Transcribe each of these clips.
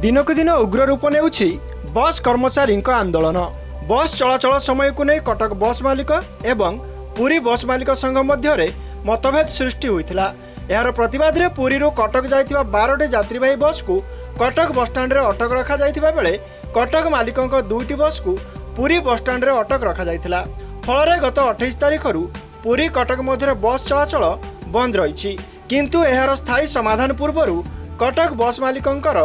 दिनकु दिन उग्र रूप नेउछि बस कर्मचारी आंदोलन। बस चलाचल समय को नहीं कटक बस मालिक एवं पुरी बस मालिक संघ मध्य मतभेद सृष्टि होइथिला। यार प्रतिवाद रे पुरी रो कटक जाइथिबा 12टी यात्रीवाही बस को कटक बस स्टैंड रे अटक रखा जाइथिबा बेले कटक मालिकंक 2टी बस को पुरी बस स्टैंड रे अटक रखा जाइथिला। फल गत 28 तारिख पुरी कटक मध्य बस चलाचल बंद रही, किंतु एहार स्थायी समाधान पूर्व कटक बस मालिकंकर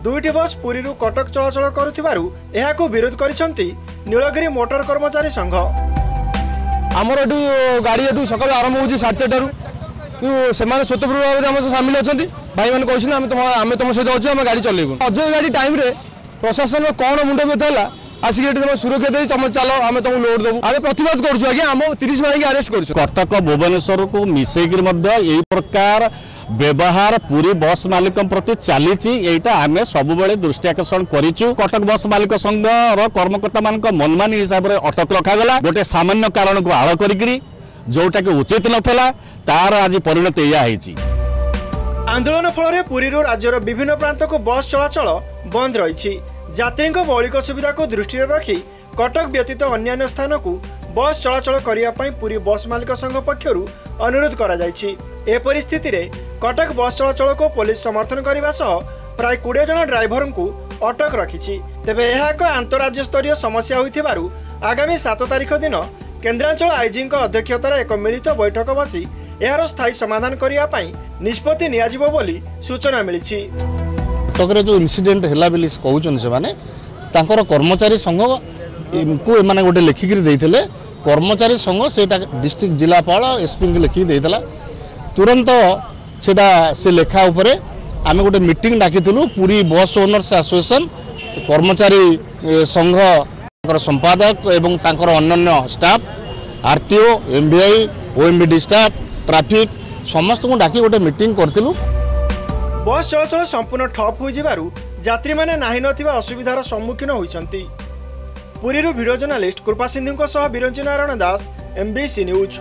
2टी बस पुरी कटक चलाचल करुथिबारु एहाकु विरोध करिसंती नीलगिरी मोटर कर्मचारी संघ। आमर एटू गाड़ी एटू सकाल आरंभ होची 4:30 से स्वतंत्र भाव में सामिल अच्छा भाई मैंने कही आम तुम सहित अच्छे आम गाड़ी चलेबू अजय गाड़ी टाइम रे प्रशासन कौन मुंड व्यथ है आसिक तुम सुरक्षा दे तुम चल आम तुम लोड देवु आम प्रतिवाद करें 30 भाई की अरेस्ट कर कटक भुवनेश्वर को मिसेक प्रकार व्यवहार पूरी बस मालिक प्रति चली आम सब दृष्टि आकर्षण करूँ। कटक बस मालिक संघर कर्मकर्ता मान मनमानी हिसाब से अटक रखागला गोटे सामान्य कारण को आड़ करी जोटा कि उचित नथला तार आज परिणत या आंदोलन फल पुरी राज्यर विभिन्न प्रांत को बस चलाचल बंद रही। यात्री मौलिक सुविधा को दृष्टि रखी कटक व्यतीत अन्य स्थान को बस चलाचल करने पुरी बस मालिक संघ पक्षर अनुरोध करा जायछि। ए परिस्थिति रे कटक बस चलाचल को पुलिस समर्थन करने सह प्राय 20 जन ड्राइवर को अटक रखी। तेबे यह एक अंतरराज्य स्तरीय समस्या होइथिबारु आगामी 7 तारिख दिन केन्द्रांचल आईजी अध्यक्षतार एक मिलित बैठक बसी यार स्थायी समाधान करने निष्पत्ति नियाजिबो बोली सूचना मिली। कटक जो इनसीडेंट है कहते से कर्मचारी संघ को एमाने गोटे लिखिकी देते कर्मचारी संघ से डिस्ट्रिक्ट जिलापाल एसपी को लिखिकी देता तुरंत से लेखा उपरे आम गोटे मीटिंग डाकिलु पूरी बस ओनर्स एसोसिएशन कर्मचारी संघ संपादक एवं अन्य staff RTO MBI OMBD staff traffic समस्त को डाकी गोटे मीटिंग करथिलु। बस चलाचल संपूर्ण ठप हो जिबारु यात्री माने नाही नथिबा असुविधार सम्मुखीन होइछंती। पुरीरु वीडियो जर्नलिस्ट कृपा सिंधु सह बिरंची नारायण दास, एमबीसी न्यूज।